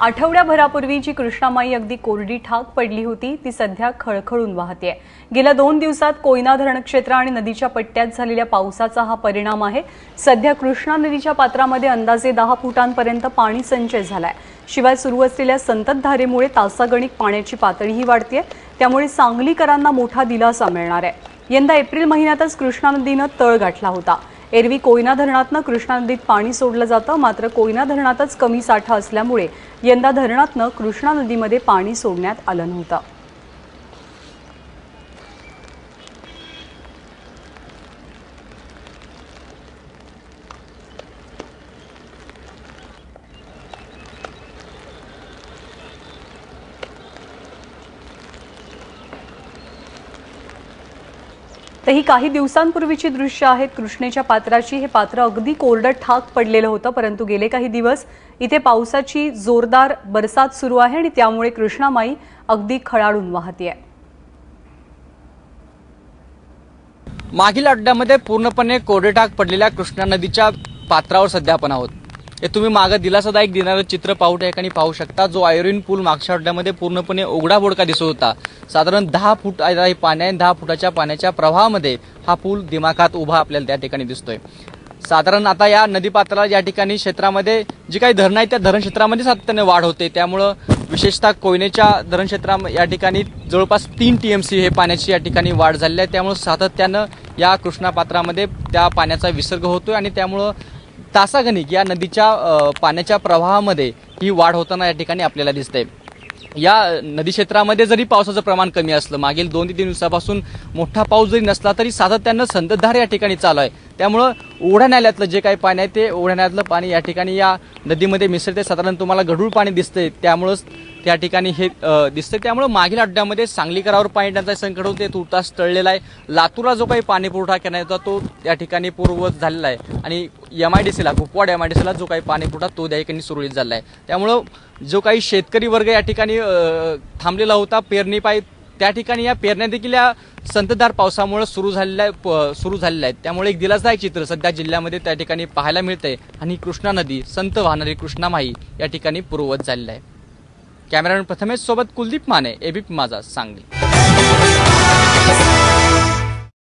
आठवड्याभरापूर्वी जी कृष्णामाई अगदी कोरडी ठाक पडली होती ती सध्या खळखळून वाहतेय। गेल्या 2 दिवसात कोयना धरण क्षेत्र आणि नदीच्या पट्ट्यात झालेल्या पावसाचा हा परिणाम आहे। सध्या कृष्णा नदीच्या पात्रामध्ये अंदाजे 10 फुटांपर्यंत पाणी संचय झालाय। शिवाय सुरू असलेल्या संततधारेमुळे तासागणिक पाण्याची पातळीही वाढतेय, त्यामुळे सांगलीकरांना मोठा दिलासा मिळणार आहे। यंदा एप्रिल महिन्यातच कृष्णा नदीने तळ गाठला होता। एरवी कोयना धरणातून कृष्णा नदीत पाणी सोडलं जातं, मात्र कोयना धरणातच कमी साठा असल्यामुळे यंदा धरणातून कृष्णा नदीमध्ये पाणी सोडण्यात आलं नव्हतं। तर ही काही दिवसांपूर्वीची दृश्य आहेत कृष्णेच्या पात्राची। हे पात्र अगदी कोरडं ठाक पडलेलं होतं, परंतु गेले काही दिवस इथे पावसाची जोरदार बरसात सुरू आहे आणि त्यामुळे कृष्णामाई अगदी खळाळून वाहतेय। मागील आठवड्यामध्ये पूर्णपणे कोरडे ठाक पडलेल्या कृष्णा नदीच्या पात्रावर सध्या आपण आहोत। हे तुम्ही मागे दिलासादायक देणारं चित्र पाहू ठिकाणी पाहू शकता। जो आयर्विन पूल मागच्या आठवड्यामध्ये पूर्णपणे उघडा बोडका दिसत होता। साधारण 10 फूट पाणी 10 फुटाच्या पाण्याच्या प्रवाहामध्ये हा पूल दिमाखात उभा आपल्याला त्या ठिकाणी दिसतोय। साधारण आता या नदीपात्राला या ठिकाणी क्षेत्रामध्ये जी काही धरणं आहेत त्या धरण क्षेत्रामध्ये सातत्याने वाढ होते, त्यामुळे विशेषतः कोयनेच्या धरण क्षेत्रा या ठिकाणी जवळपास 3 TMC हे पाण्याची या ठिकाणी वाढ झाली आहे। त्यामुळे सातत्याने या कृष्णा पात्रामध्ये त्या पाण्याचा विसर्ग होतोय आणि त्यामुळे तासागणिक या नदीच्या पाण्याच्या प्रवाहामध्ये ही वाढ होताना या ठिकाणी आपल्याला दिसते। या नदी क्षेत्रामध्ये जरी पावसाचं प्रमाण कमी असलं, मागील 2 ते 3 दिवसापासून मोठा पाऊस जरी नसला तरी सातत्याने संततधार या ठिकाणी चालू आहे। त्यामुळे ओढा नाल्यातलं जे काही पाणी आहे ते ओढा नाल्यातलं पाणी या ठिकाणी या नदीमध्ये मिसळते। साधारण तुम्हाला गढूळ पाणी दिसतंय, त्यामुळेच त्या ठिकाणी हे दिसतंय। त्यामुळे मागील आठवड्यामध्ये सांगलीकरावर पाणी टंचाई संकट होते, तुर्तास टळलेला आहे। लातूरला जो काही पाणी पुरवठा करण्यात होता तो या ठिकाणी पूर्ववत झालेला आहे आणि MIDCला कुपवाड MIDCला जो काही पाणी पुरवठा तो त्या ठिकाणी सुरळीत झाला आहे। त्यामुळे जो काही शेतकरी वर्ग या ठिकाणी थांबलेला होता पेरणी पायी, त्या ठिकाणी या पेरण्या देखील या संततधार पावसामुळे सुरू झालेल्या आहेत। त्यामुळे एक दिलासादायक चित्र सध्या जिल्ह्यामध्ये त्या ठिकाणी पाहायला मिळतंय आणि कृष्णा नदी संत वाहणारी कृष्णामाई या ठिकाणी पूर्ववत झालेली आहे। कॅमेरामॅन प्रथमेश सोबत कुलदीप माने, ABP माझा, सांगली।